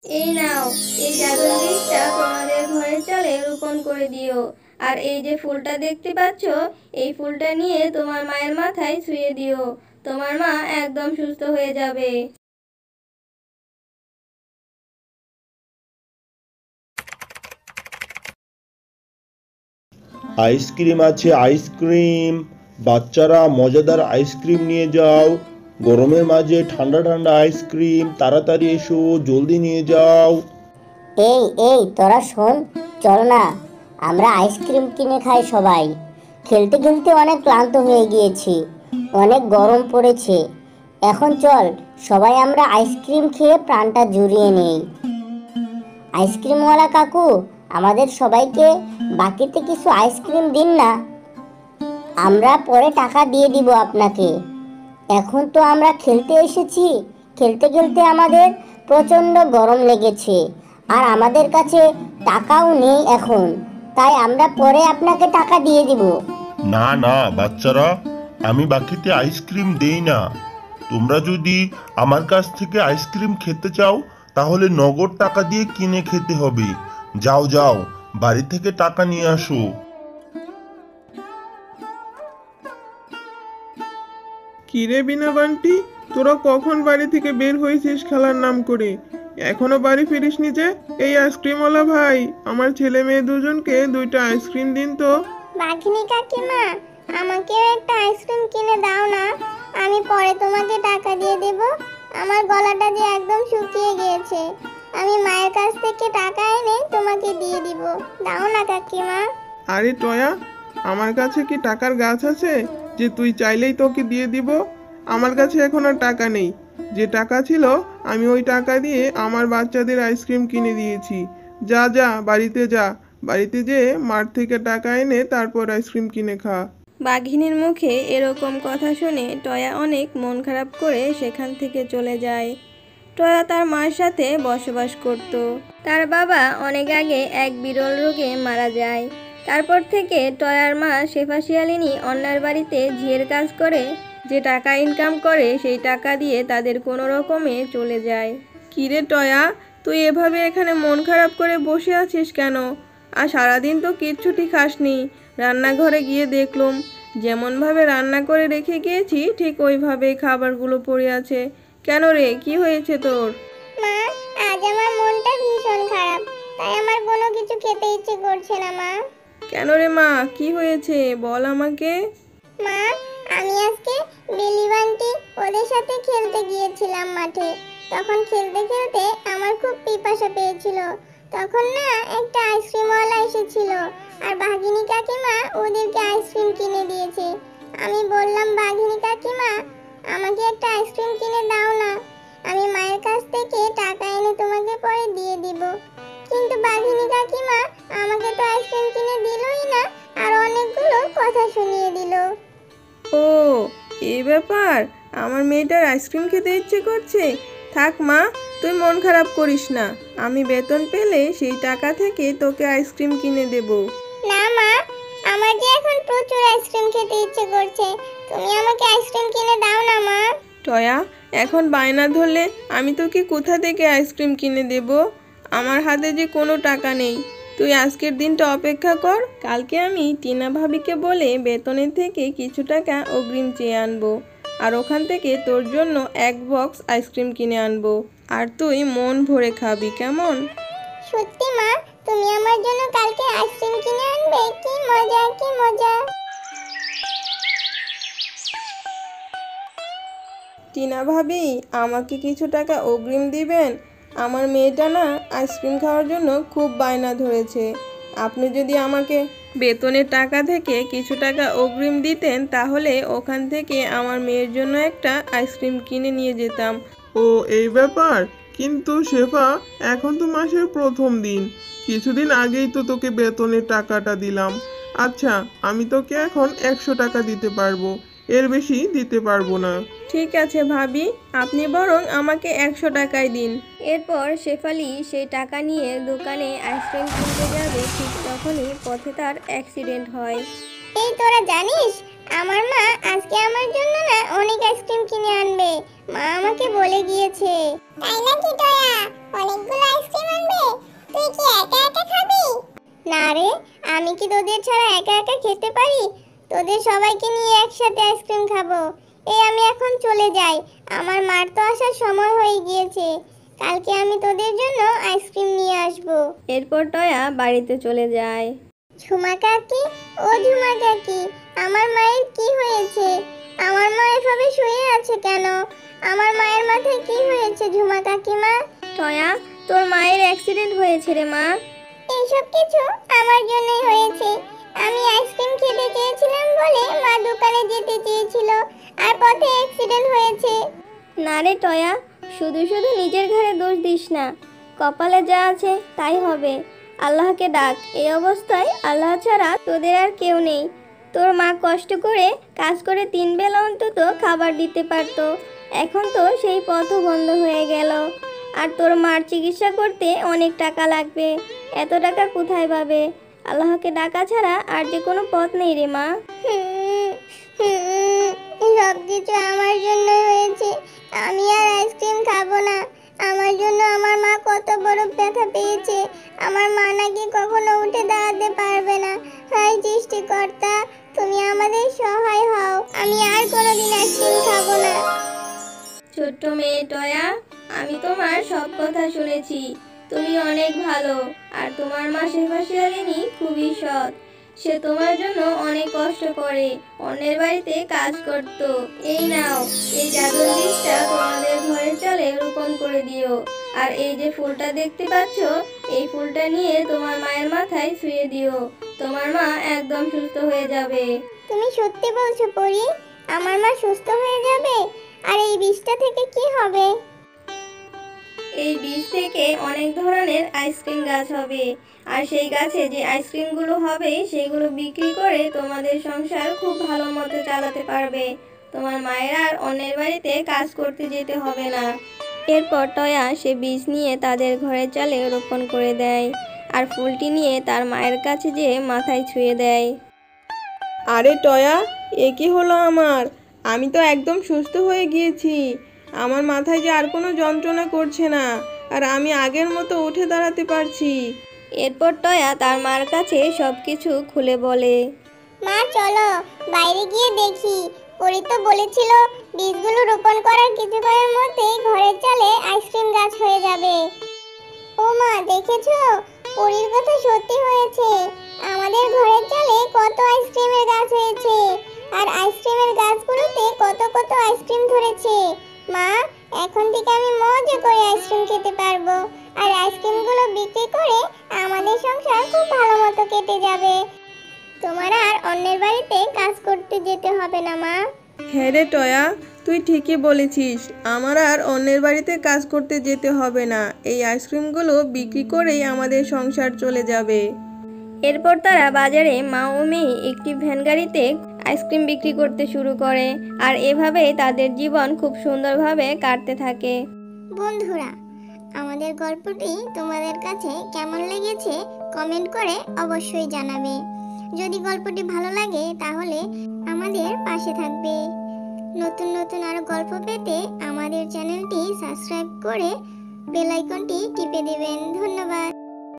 এই নাও, এই জাদুর বীজটা তোমাদের ঘরের চালে রোপণ করে দিও। আর এই যে ফুলটা দেখতে পাচ্ছ, এই ফুলটা নিয়ে তোমার মায়ের মাথায় ছুঁয়ে দিও। তোমার মা একদম সুস্থ হয়ে যাবে। আইসক্রিম আছে, আইসক্রিম। বাচ্চারা মজাদার আইসক্রিম নিয়ে যাও। গরমের মাঝে ঠান্ডা ঠান্ডা আইসক্রিম, তাড়াতাড়ি এসো, জলদি নিয়ে যাও। এই এই তোরা শোন, চল না আমরা আইসক্রিম কিনে খাই সবাই। খেলতে খেলতে অনেক ক্লান্ত হয়ে গিয়েছি, অনেক গরম পড়েছে। এখন চল সবাই আমরা আইসক্রিম খেয়ে প্রাণটা জুড়িয়ে নেই। আইসক্রিমওয়ালা কাকু, আমাদের সবাইকে বাকিতে কিছু আইসক্রিম দিন না, আমরা পরে টাকা দিয়ে দিব আপনাকে। এখন তো আমরা খেলতে এসেছি, খেলতে খেলতে আমাদের প্রচণ্ড গরম লেগেছে, আর আমাদের কাছে টাকাও নেই এখন, তাই আমরা পরে আপনাকে টাকা দিয়ে দিব। না না বাচ্চারা, আমি বাকিতে আইসক্রিম দেই না। তোমরা যদি আমার কাছ থেকে আইসক্রিম খেতে চাও তাহলে নগদ টাকা দিয়ে কিনে খেতে হবে। যাও যাও, বাড়ি থেকে টাকা নিয়ে আসো। কিরে বিনা বান্টি, তোরা কখন বাড়ি থেকে বের হয়েছিস খেলার নাম করে? এখনো বাড়ি ফিরিসনি যে? এই আইসক্রিমওয়ালা ভাই, আমার ছেলে মেয়ে দুজনকে 2টা আইসক্রিম দিন তো। বাঘিনী কাকিমা, আমাকেও একটা আইসক্রিম কিনে দাও না, আমি পরে তোমাকে টাকা দিয়ে দেব। আমার গলাটা যে একদম শুকিয়ে গিয়েছে, আমি মায়ের কাছ থেকে টাকা এনে তোমাকে দিয়ে দিব। দাও না কাকিমা। আরে টয়া, আমার কাছে কি টাকার গাছ আছে যে তুই চাইলেই তোকে দিয়ে দিব? আমার কাছে এখন আর টাকা নেই। যে টাকা ছিল আমি ওই টাকা দিয়ে আমার বাচ্চাদের আইসক্রিম কিনে দিয়েছি। যা যা, বাড়িতে যা, বাড়িতে যেয়ে মাঠ থেকে টাকা এনে তারপর আইসক্রিম কিনে খা। বাঘিনীর মুখে এরকম কথা শুনে টয়া অনেক মন খারাপ করে সেখান থেকে চলে যায়। টয়া তার মার সাথে বসবাস করত। তার বাবা অনেক আগে এক বিরল রোগে মারা যায়। তারপর থেকে টয়ার মা শেফা শিয়ালিনী অন্যের বাড়িতে ঝিয়ের কাজ করে যে টাকা ইনকাম করে সেই টাকা দিয়ে তাদের কোনো রকমে চলে যায়। কিরে টয়া, তুই এভাবে এখানে মন খারাপ করে বসে আছিস কেন? আর সারাদিন তো কিচ্ছুটি খাসনি। রান্নাঘরে গিয়ে দেখলুম যেমনভাবে রান্না করে রেখে গিয়েছি ঠিক ওইভাবেই খাবারগুলো পড়ে আছে। কেন রে, কি হয়েছে তোর? মা, আজ আমার মনটা ভীষণ খারাপ, তাই আমার কোনো কিছু খেতে ইচ্ছে করছে না মা। কেন রে মা, কি হয়েছে বল আমাকে। মা, আমি আজকে বিলি বান্টি ওদের সাথে খেলতে গিয়েছিলাম মাঠে। তখন খেলতে খেলতে আমার খুব পিপাসা পেয়েছিল। তখন না একটা আইসক্রিমওয়ালা এসেছিল, আর বাঘিনী কাকিমা ওদেরকে আইসক্রিম কিনে দিয়েছে। আমি বললাম, বাঘিনী কাকিমা, আমাকে একটা আইসক্রিম কিনে দাও না, আমি মায়ের কাছ থেকে টাকা এনে তোমাকে পরে দিয়ে দিব। কিন্তু বাঘিনী কাকিমা আমাকে তো আইসক্রিম কিনে দিলই না, আর অনেকগুলো কথা শুনিয়ে দিল। ও, এই ব্যাপার। আমার মেয়েটার আইসক্রিম খেতে ইচ্ছে করছে। থাক মা, তুই মন খারাপ করিস না, আমি বেতন পেলে সেই টাকা থেকে তোকে আইসক্রিম কিনে দেব। না মা, আমার যে এখন প্রচুর আইসক্রিম খেতে ইচ্ছে করছে, তুমি আমাকে আইসক্রিম কিনে দাও না মা। টয়া, এখন বায়না ধরলে আমি তোকে কোথা থেকে আইসক্রিম কিনে দেব? আমার হাতে যে কোনো টাকা নেই। তুই আজকের দিনটা অপেক্ষা কর, কালকে আমি টিনা ভাবিকে বলে বেতনের থেকে কিছু টাকা অগ্রিম চেয়ে আনবো, আর ওখান থেকে তোর জন্য 1 বক্স আইসক্রিম কিনে আনবো, আর তুই মন ভরে খাবি, কেমন? সত্যি মা, তুমি আমার জন্য কালকে আইসক্রিম কিনে আনবে? কি মজা, কি মজা। টিনা ভাবি, আমাকে কিছু টাকা অগ্রিম দিবেন? আমার মেয়েটা না আইসক্রিম খাওয়ার জন্য খুব বায়না ধরেছে। আপনি যদি আমাকে বেতনের টাকা থেকে কিছু টাকা অগ্রিম দিতেন তাহলে ওখান থেকে আমার মেয়ের জন্য একটা আইসক্রিম কিনে নিয়ে যেতাম। ও, এই ব্যাপার। কিন্তু শেফা, এখন তো মাসের প্রথম দিন, কিছুদিন আগেই তো তোকে বেতনের টাকাটা দিলাম। আচ্ছা, আমি তোকে এখন 100 টাকা দিতে পারবো, এর বেশি দিতে পারবো না। ঠিক আছে ভাবি, আপনি বরং আমাকে 100 টাকাই দিন। এরপর শেফালি সেই টাকা নিয়ে দোকানে আইসক্রিম কিনতে যাবে, ঠিক তখনই পথে তার অ্যাক্সিডেন্ট হয়। এই তোরা জানিস, আমার মা আজকে আমার জন্য না অনেক আইসক্রিম কিনে আনবে, মা আমাকে বলে গিয়েছে। তাই নাকি টয়া? অনেকগুলো না রে, আমি কি তোদের ছাড়া একা একা খেতে পারি? তোদের সবাইকে নিয়ে একসাথে আইসক্রিম খাবো। এই আমি এখন চলে যাই, আমার মার তো আসার সময় হয়ে গিয়েছে। কালকে আমি তোদের জন্য আইসক্রিম নিয়ে আসবো। এরপর টয়া বাড়িতে চলে যায়। ঝুমা কাকি, ও ঝুমা কাকি, আমার মায়ের কি হয়েছে? আমার মা এভাবে শুয়ে আছে কেন? আমার মায়ের মাথায় কি হয়েছে ঝুমা কাকিমা? টয়া, তোর মায়ের অ্যাক্সিডেন্ট হয়েছে রে মা। এইসব কিছু আমার জন্যই হয়েছে। আমি আইসক্রিম খেতে চেয়েছিলাম বলে মা দোকানে যেতে চেয়েছিল, আর পথে অ্যাক্সিডেন্ট হয়েছে। না রে টয়া, শুধু শুধু নিজের ঘাড়ে দোষ দিস না। কপালে যা আছে তাই হবে। আল্লাহকে ডাক। এই অবস্থায় আল্লাহ ছাড়া তোদের আর কেউ নেই। তোর মা কষ্ট করে কাজ করে 3 বেলা অন্তত খাবার দিতে পারতো, এখন তো সেই পথও বন্ধ হয়ে গেল। আর তোর মার চিকিৎসা করতে অনেক টাকা লাগবে, এত টাকা কোথায় পাবে? আল্লাহকে ডাকা ছাড়া আর যে কোনো পথ নেই রে মা। সব কিছু আমার জন্য হয়েছে। আমি আর আইসক্রিম খাবো না। আমার জন্য আমার মা কত বড় ব্যথা পেয়েছে। আমার মা নাকি কখনো উঠে দাঁড়াতে পারবে না। হায় সৃষ্টিকর্তা, তুমি আমাদের সহায় হও। আমি আর কোনোদিন আইসক্রিম খাবো না। ছোট্ট মেয়ে টয়া, আমি তোমার সব কথা শুনেছি। তুমি অনেক ভালো, আর তোমার মা শেফা শিয়ালিনী খুবই সৎ। সে তোমার জন্য অনেক কষ্ট করে অন্যের বাড়িতে কাজ করত। এই নাও, এই জাদুর বীজটা তোমাদের ঘরের চালে রোপণ করে দিও। আর এই যে ফুলটা দেখতে পাচ্ছ, এই ফুলটা নিয়ে তোমার মায়ের মাথায় ছুঁয়ে দিও। তোমার মা একদম সুস্থ হয়ে যাবে। তুমি সত্যি বলছো পরি? আমার মা সুস্থ হয়ে যাবে? আর এই বীজটা থেকে কি হবে? এই বীজ থেকে অনেক ধরনের আইসক্রিম গাছ হবে, আর সেই গাছে যে আইসক্রিমগুলো হবে সেগুলো বিক্রি করে তোমাদের সংসার খুব ভালো মতো চালাতে পারবে। তোমার মায়ের আর অন্যের বাড়িতে কাজ করতে যেতে হবে না। এরপর টয়া সে বীজ নিয়ে তাদের ঘরের চালে রোপণ করে দেয়, আর ফুলটি নিয়ে তার মায়ের কাছে যেয়ে মাথায় ছুঁয়ে দেয়। আরে টয়া, এ কি হলো আমার? আমি তো একদম সুস্থ হয়ে গিয়েছি। আমার মাথায় যে আর কোনো যন্ত্রণা করছে না, আর আমি আগের মতো উঠে দাঁড়াতে পারছি। এরপর টয়া তার মার কাছে সবকিছু খুলে বলে। মা চলো বাইরে গিয়ে দেখি। পরি তো বলেছিল বীজগুলো রোপণ করার কিছুক্ষণের মধ্যেই ঘরের চালে আইসক্রিম গাছ হয়ে যাবে। ও মা, দেখেছো? পরির কথা সত্যি হয়েছে। আমাদের ঘরের চালে কত আইসক্রিমের গাছ হয়েছে, আর আইসক্রিমের গাছগুলোতে কত কত আইসক্রিম ধরেছে। মা, এখন থেকে আমি মজা করে আইসক্রিম খেতে পারবো, আর আইসক্রিমগুলো বিক্রি করে আমাদের সংসার খুব ভালো মতো কেটে যাবে। তোমার আর অন্যের বাড়িতে কাজ করতে যেতে হবে না মা। হ্যাঁ রে টয়া, তুই ঠিকই বলেছিস। আমার আর অন্যের বাড়িতে কাজ করতে যেতে হবে না। এই আইসক্রিমগুলো বিক্রি করেই আমাদের সংসার চলে যাবে। এরপর তারা বাজারে মা ও মেয়ে একটি ভ্যান গাড়িতে আইসক্রিম বিক্রি করতে শুরু করে, আর এভাবেই তাদের জীবন খুব সুন্দরভাবে কাটতে থাকে। বন্ধুরা, আমাদের গল্পটি তোমাদের কাছে কেমন লেগেছে কমেন্ট করে অবশ্যই জানাবে। যদি গল্পটি ভালো লাগে তাহলে আমাদের পাশে থাকবে। নতুন নতুন আরো গল্প পেতে আমাদের চ্যানেলটি সাবস্ক্রাইব করে বেল আইকনটি টিপে দিবেন। ধন্যবাদ।